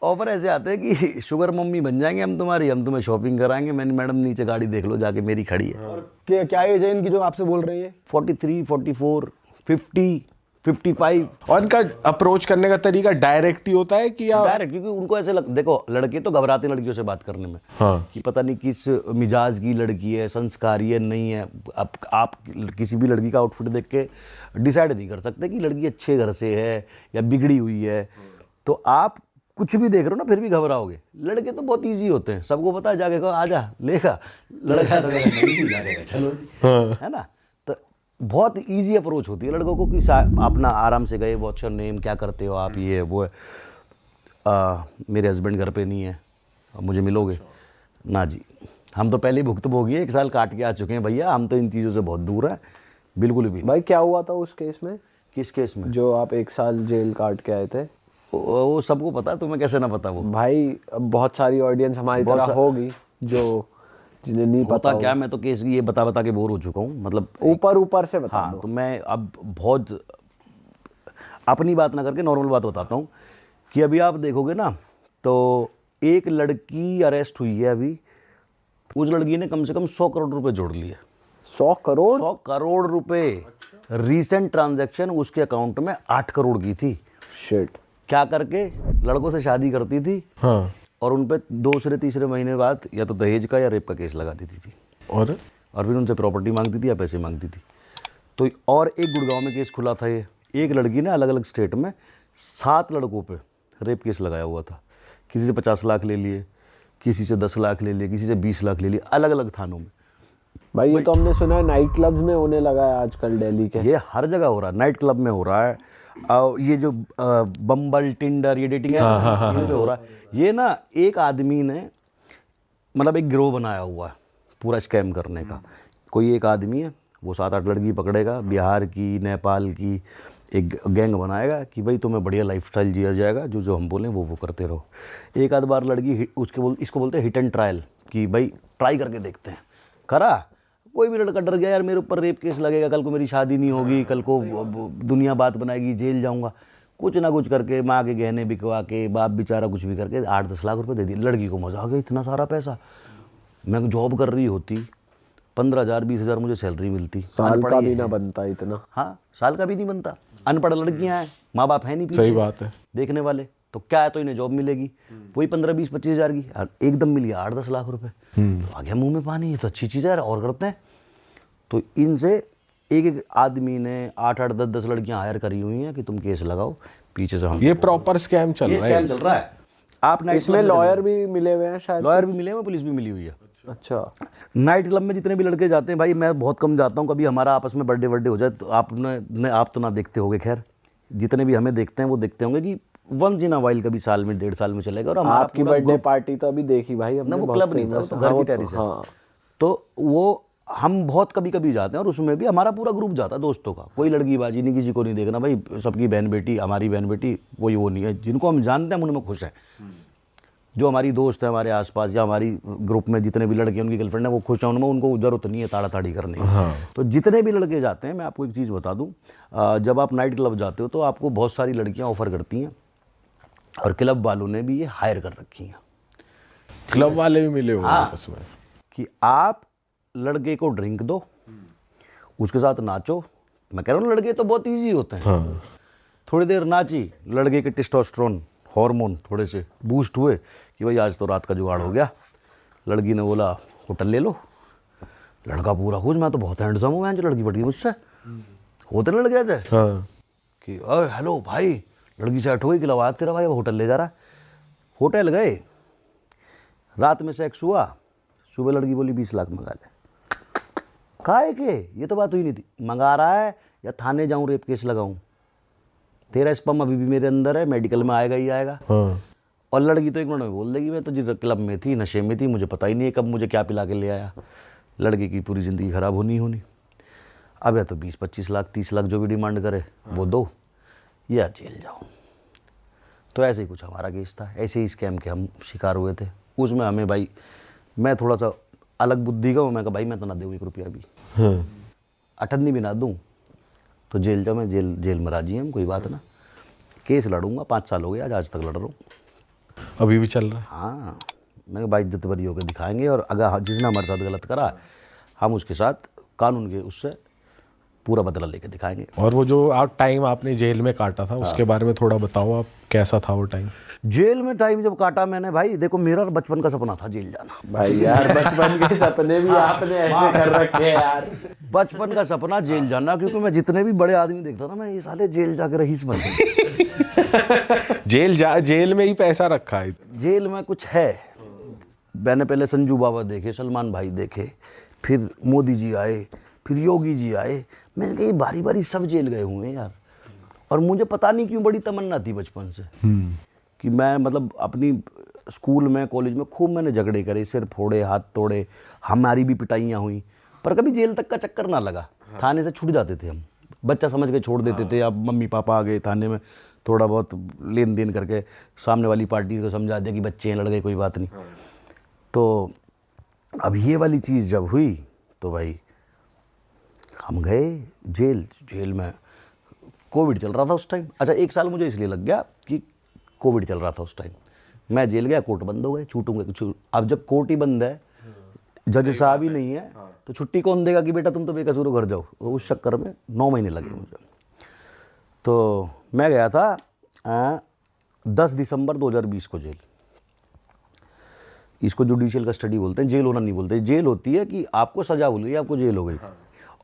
Offer ऐसे आते हैं कि शुगर मम्मी बन जाएंगे हम तुम्हारी, हम तुम्हें शॉपिंग कराएंगे। मैंने मैडम नीचे गाड़ी देख लो जाके, मेरी खड़ी है। और क्या एज है इनकी जो आपसे बोल रही है? 43, 44, 50, 55। और इनका अप्रोच करने का तरीका डायरेक्ट ही होता है कि डायरेक्ट, क्योंकि उनको ऐसे देखो लड़के तो घबराते हैं लड़कियों से बात करने में। हाँ। कि पता नहीं किस मिजाज की लड़की है, संस्कारी है, नहीं है। अब आप किसी भी लड़की का आउटफिट देख के डिसाइड नहीं कर सकते कि लड़की अच्छे घर से है या बिगड़ी हुई है। तो आप कुछ भी देख रहे हो ना, फिर भी घबराओगे। लड़के तो बहुत ईजी होते हैं, सबको पता है, जाके कहो आजा लेगा, लड़का जाएगा चलो, है ना। तो बहुत इजी अप्रोच होती है लड़कों को कि अपना आराम से गए, व्हाट्स योर नेम, क्या करते हो आप, ये है वो है। मेरे हस्बैंड घर पे नहीं है, अब मुझे मिलोगे ना जी। हम तो पहले ही भुक्तभोगी है, 1 साल काट के आ चुके हैं भैया, हम तो इन चीज़ों से बहुत दूर है, बिल्कुल भी। भाई क्या हुआ था उस केस में? किस केस में? जो आप 1 साल जेल काट के आए थे। वो सबको पता है, तुम्हें कैसे ना पता? वो भाई अब बहुत सारी ऑडियंस हमारी तरह होगी जो जिन्हें नहीं पता। क्या मैं तो केस ये बता बता के बोर हो चुका हूँ, मतलब ऊपर से बता हाँ। दो। तो मैं अब बहुत अपनी बात ना करके नॉर्मल बात बताता हूँ कि अभी आप देखोगे ना, तो एक लड़की अरेस्ट हुई है अभी, उस लड़की ने कम से कम 100 करोड़ रुपए जोड़ लिए। 100 करोड़? 100 करोड़ रुपए। रीसेंट ट्रांजैक्शन उसके अकाउंट में 8 करोड़ की थी। शिट। क्या करके? लड़कों से शादी करती थी। हाँ। और उन पे 2 महीने बाद या तो दहेज का या रेप का केस लगा देती थी। और फिर उनसे प्रॉपर्टी मांगती थी या पैसे मांगती थी। तो और एक गुड़गांव में केस खुला था। ये एक लड़की ने अलग अलग स्टेट में 7 लड़कों पे रेप केस लगाया हुआ था। किसी से 50 लाख ले लिए, किसी से 10 लाख ले लिए, किसी से 20 लाख ले लिए, अलग अलग थानों में। भाई ये तो हमने सुना है नाइट क्लब्स में होने लगा है आजकल दिल्ली के। ये हर जगह हो रहा है, नाइट क्लब में हो रहा है। ये जो बम्बल, टिंडर, ये डेटिंग है, इन पे हो रहा है। ये ना एक आदमी ने मतलब एक गिरोह बनाया हुआ है पूरा स्कैम करने का। कोई एक आदमी है, वो 7-8 लड़की पकड़ेगा, बिहार की, नेपाल की, एक गैंग बनाएगा कि भाई तुम्हें बढ़िया लाइफस्टाइल जिया जाएगा, जो जो हम बोलें वो करते रहो। एक आध बार लड़की इसको बोलते हैं हिट एंड ट्रायल, कि भाई ट्राई करके देखते हैं। करा, कोई भी लड़का डर गया यार मेरे ऊपर रेप केस लगेगा, कल को मेरी शादी नहीं होगी, कल को दुनिया बात बनाएगी, जेल जाऊंगा, कुछ ना कुछ करके माँ के गहने बिकवा के, बाप बेचारा कुछ भी करके 8-10 लाख रुपए दे दिए। लड़की को मजा आ गया, इतना सारा पैसा। मैं जॉब कर रही होती, 15,000 20,000 मुझे सैलरी मिलती। साल का भी ना बनता इतना। हाँ, साल का भी नहीं बनता। अनपढ़ लड़कियां हैं, माँ बाप है नहीं पीछे सही बात है देखने वाले, तो क्या है, तो इन्हें जॉब मिलेगी वही 15-20-25 हज़ार की, और एकदम मिली 8-10 लाख रुपए। तो आ गया मुंह में पानी, ये तो अच्छी चीज़ है और करते हैं। तो इनसे एक आदमी ने 8-8, 10-10 लड़कियां हायर करी हुई हैं कि तुम केस लगाओ, पीछे से हम ये प्रॉपर स्कैम चल रहा है। स्कैम चल रहा है। आप नाइट इसमें लॉयर भी मिले हुए हैं शायद? लॉयर भी मिले हुए, पुलिस भी मिली हुई है। अच्छा। नाइट क्लब में जितने भी लड़के जाते हैं भाई, मैं बहुत कम जाता हूँ। कभी हमारा आपस में बर्थडे हो जाए तो आप तो ना देखते होगे, खैर जितने भी हमें देखते हैं वो देखते होंगे कि वंस इन अ वाइल, कभी साल में 1.5 साल में चलेगा। और आपकी बर्थडे पार्टी तो अभी देखी भाई हमने, वो क्लब नहीं था, तो घर की टेरिस है। तो वो हम बहुत कभी कभी जाते हैं, और उसमें भी हमारा पूरा ग्रुप जाता है दोस्तों का। कोई लड़की बाजी नहीं, किसी को नहीं देखना भाई, सबकी बहन बेटी, हमारी बहन बेटी, कोई वो नहीं है। जिनको हम जानते हैं उनमें खुश है। जो हमारी दोस्त है हमारे आसपास, या हमारी ग्रुप में जितने भी लड़के उनकी गर्लफ्रेंड है वो खुश हैं, उनमें उनको जरूरत नहीं है ताड़ा ताड़ी करने की। तो जितने भी लड़के जाते हैं, मैं आपको एक चीज़ बता दूं, जब आप नाइट क्लब जाते हो तो आपको बहुत सारी लड़कियां ऑफर करती हैं, और क्लब वालों ने भी ये हायर कर रखी हैं। क्लब वाले भी मिले हुए हैं आपस में कि आप लड़के को ड्रिंक दो, उसके साथ नाचो। मैं कह रहा हूँ लड़के तो बहुत ईजी होते हैं। थोड़ी देर नाची, लड़के के टेस्टोस्टेरोन हार्मोन थोड़े से बूस्ट हुए कि भाई आज तो रात का जुगाड़ हो गया। लड़की ने बोला होटल ले लो, लड़का पूरा खुश, मैं तो बहुत हैंडसम हूँ, मैं जो लड़की पटी मुझसे होते ना लग गया थे कि अरे हेलो भाई, लड़की सेट हो गई, खिलवाया तेरा भाई, होटल ले जा रहा। होटल गए, रात में सेक्स हुआ, सुबह लड़की बोली 20 लाख मंगा ले। काहे के? ये तो बात हुई नहीं थी। मंगा रहा है या थाने जाऊं रेप केस लगाऊं? तेरा स्पर्म अभी भी मेरे अंदर है, मेडिकल में आएगा ही आएगा। और लड़की तो 1 मिनट में बोल देगी मैं तो जी क्लब में थी, नशे में थी, मुझे पता ही नहीं है कब मुझे क्या पिला के ले आया। लड़की की पूरी ज़िंदगी ख़राब होनी। अब या तो 20-25 लाख 30 लाख जो भी डिमांड करे वो दो, या जेल जाओ। तो ऐसे ही कुछ हमारा केस था, ऐसे ही स्कैम के हम शिकार हुए थे। उसमें हमें भाई, मैं थोड़ा सा अलग बुद्धि का हूँ, मैं कहा भाई मैं तो ना दूँ 1 रुपया भी, अठन्नी भी ना दूँ तो जेल जाओ। मैं जेल में राजी हम, कोई बात ना, केस लड़ूंगा। 5 साल हो गए आज तक लड़ रहा हूँ। अभी भी चल रहा है? हाँ, मैंने कहा भाई इज्जत बरी होकर दिखाएंगे, और अगर जिसने हमारे साथ गलत करा हम उसके साथ कानून के उससे पूरा बदला लेके दिखाएंगे। और वो जो आप टाइम आपने जेल में काटा था उसके बारे में थोड़ा बताओ, आप कैसा था वो टाइम? जेल में टाइम जब काटा मैंने, भाई देखो मेरा बचपन का सपना था जेल जाना। भाई यार बचपन के सपने भी आपने ऐसे कर रखे हैं यार। बचपन का सपना जेल जाना, क्योंकि मैं जितने भी बड़े आदमी देखता था मैं ये साले जेल जाके रईस बन गए। जेल में ही पैसा रखा है। जेल में कुछ है। मैंने पहले संजू बाबा देखे, सलमान भाई देखे, फिर मोदी जी आए, फिर योगी जी आए। मैंने कहा ये बारी बारी सब जेल गए हुए हैं यार। और मुझे पता नहीं क्यों बड़ी तमन्ना थी बचपन से कि मैं मतलब अपनी स्कूल में कॉलेज में खूब मैंने झगड़े करे, सिर फोड़े, हाथ तोड़े, हमारी भी पिटाइयाँ हुई, पर कभी जेल तक का चक्कर ना लगा। थाने से छूट जाते थे हम, बच्चा समझ के छोड़ देते थे। अब मम्मी पापा आ गए थाने में, थोड़ा बहुत लेन देन करके सामने वाली पार्टी को समझा दिया कि बच्चे हैं, लड़ गए, कोई बात नहीं। तो अब ये वाली चीज़ जब हुई तो भाई हम गए जेल। जेल में कोविड चल रहा था उस टाइम। अच्छा, 1 साल मुझे इसलिए लग गया कि कोविड चल रहा था उस टाइम। मैं जेल गया, कोर्ट बंद हो गए, छूटूंगे। अब जब कोर्ट ही बंद है, जज साहब ही नहीं है, तो छुट्टी कौन देगा कि बेटा तुम तो बेकसूर हो, घर जाओ। तो उस चक्कर में 9 महीने लगे मुझे। तो मैं गया था 10 दिसंबर 2020 को जेल। इसको जुडिशियल कस्टडी बोलते हैं, जेल होना नहीं बोलते। जेल होती है कि आपको सजा हो गई, आपको जेल हो गई।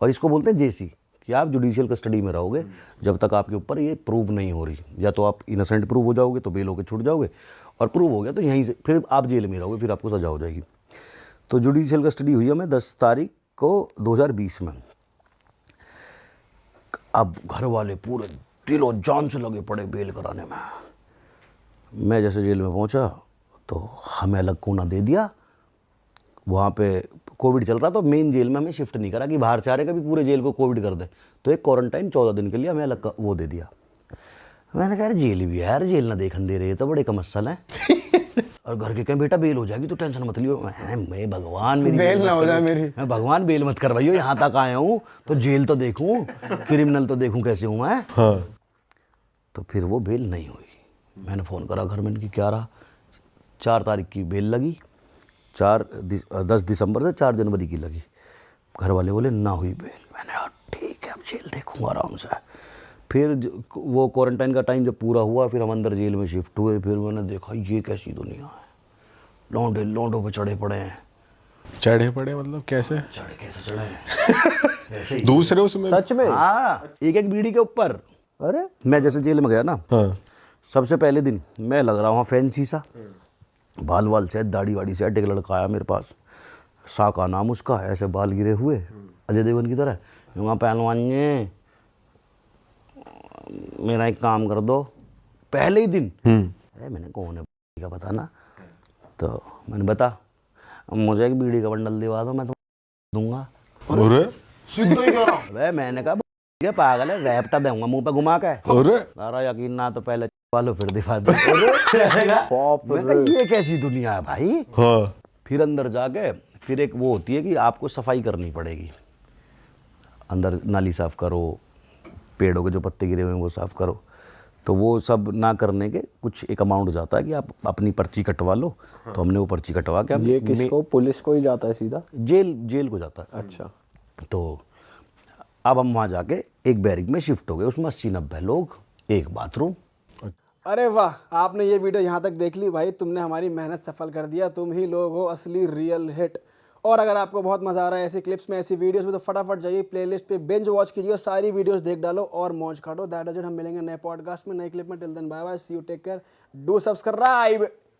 और इसको बोलते हैं जेसी, कि आप जुडिशियल कस्टडी में रहोगे जब तक आपके ऊपर ये प्रूव नहीं हो रही। या तो आप इनोसेंट प्रूव हो जाओगे तो बेल होकर छूट जाओगे, और प्रूव हो गया तो यहीं से फिर आप जेल में रहोगे, फिर आपको सजा हो जाएगी। तो जुडिशियल कस्टडी हुई हमें 10 तारीख को 2020 में। अब घर वाले पूरे दिलो जान से लगे पड़े बेल कराने में। मैं जैसे जेल में पहुंचा तो हमें अलग कोना दे दिया। वहाँ पे कोविड चल रहा, तो मेन जेल में हमें शिफ्ट नहीं करा कि बाहर से आ रहे, कभी पूरे जेल को कोविड कर दे। तो एक क्वारंटाइन 14 दिन के लिए हमें अलग वो दे दिया। मैंने कहा जेल भी है यार, जेल ना देखन दे रहे तो बड़े कमसल हैं। और घर के कहें बेटा बेल हो जाएगी तो टेंशन मत लियो। मैं भगवान मेरी बेल ना हो जाए मेरी, मैं भगवान बेल मत करवाइयो, यहाँ तक आया हूँ तो जेल तो देखूँ, क्रिमिनल तो देखूँ कैसे हूँ मैं। तो फिर वो बेल नहीं हुई। मैंने फ़ोन करा घर में कि क्या रहा। 4 तारीख की बेल लगी, 10 दिसंबर से 4 जनवरी की लगी। घर वाले बोले ना हुई बेल। मैंने कहा ठीक है अब जेल देखूँगा आराम से। फिर वो क्वारंटाइन का टाइम जब पूरा हुआ, फिर हम अंदर जेल में शिफ्ट हुए। फिर मैंने देखा ये कैसी दुनिया है, लौंडे लौंडों पे चढ़े पड़े हैं। चढ़े पड़े मतलब कैसे? चढ़े कैसे चढ़े हैं ऐसे ही दूसरे उसमें? सच में? हाँ, एक बीड़ी के ऊपर। अरे मैं जैसे जेल में गया ना, हाँ। सबसे पहले दिन मैं लग रहा हूँ फैंसी सा, बाल वाल से, दाढ़ी वाड़ी से। एक लड़का आया मेरे पास, सा का नाम उसका, ऐसे बाल गिरे हुए अजय देवगन की तरह। वहाँ पहलवान जी मेरा एक काम कर दो, पहले ही दिन। मैंने कौन है का पता ना, तो मैंने बता मुझे एक बीड़ी का बंडल दिवा दो, मैं तुम्हें दूंगा। अरे मैंने कहा क्या पागल है, रैपटा दूंगा मुंह पे घुमा के। सारा यकीन ना तो पहले वालो फिर दिखा दो। ये कैसी दुनिया है भाई। फिर अंदर जाके फिर एक वो होती है कि आपको सफाई करनी पड़ेगी। अंदर नाली साफ करो, पेड़ों के जो पत्ते गिरे हुए हैं वो साफ करो। तो वो सब ना करने के कुछ एक अमाउंट जाता है कि आप अपनी पर्ची कटवा लो। तो हमने वो पर्ची कटवा के ये किसको, पुलिस को ही जाता है सीधा? जेल को जाता है। अच्छा। तो अब हम वहाँ जाके एक बैरिक में शिफ्ट हो गए, उसमें 80-90 लोग, एक बाथरूम। अरे वाह, आपने ये वीडियो यहाँ तक देख ली भाई, तुमने हमारी मेहनत सफल कर दिया। तुम ही लोग हो असली रियल हिट। और अगर आपको बहुत मज़ा आ रहा है ऐसी क्लिप्स में, ऐसी वीडियोस में, तो फटाफट जाइए प्लेलिस्ट पे बिंज वॉच कीजिए और सारी वीडियोस देख डालो और मौज काटो। That is it. हम मिलेंगे नए पॉडकास्ट में, नए क्लिप में। Till then bye bye, see you, take care, do subscribe.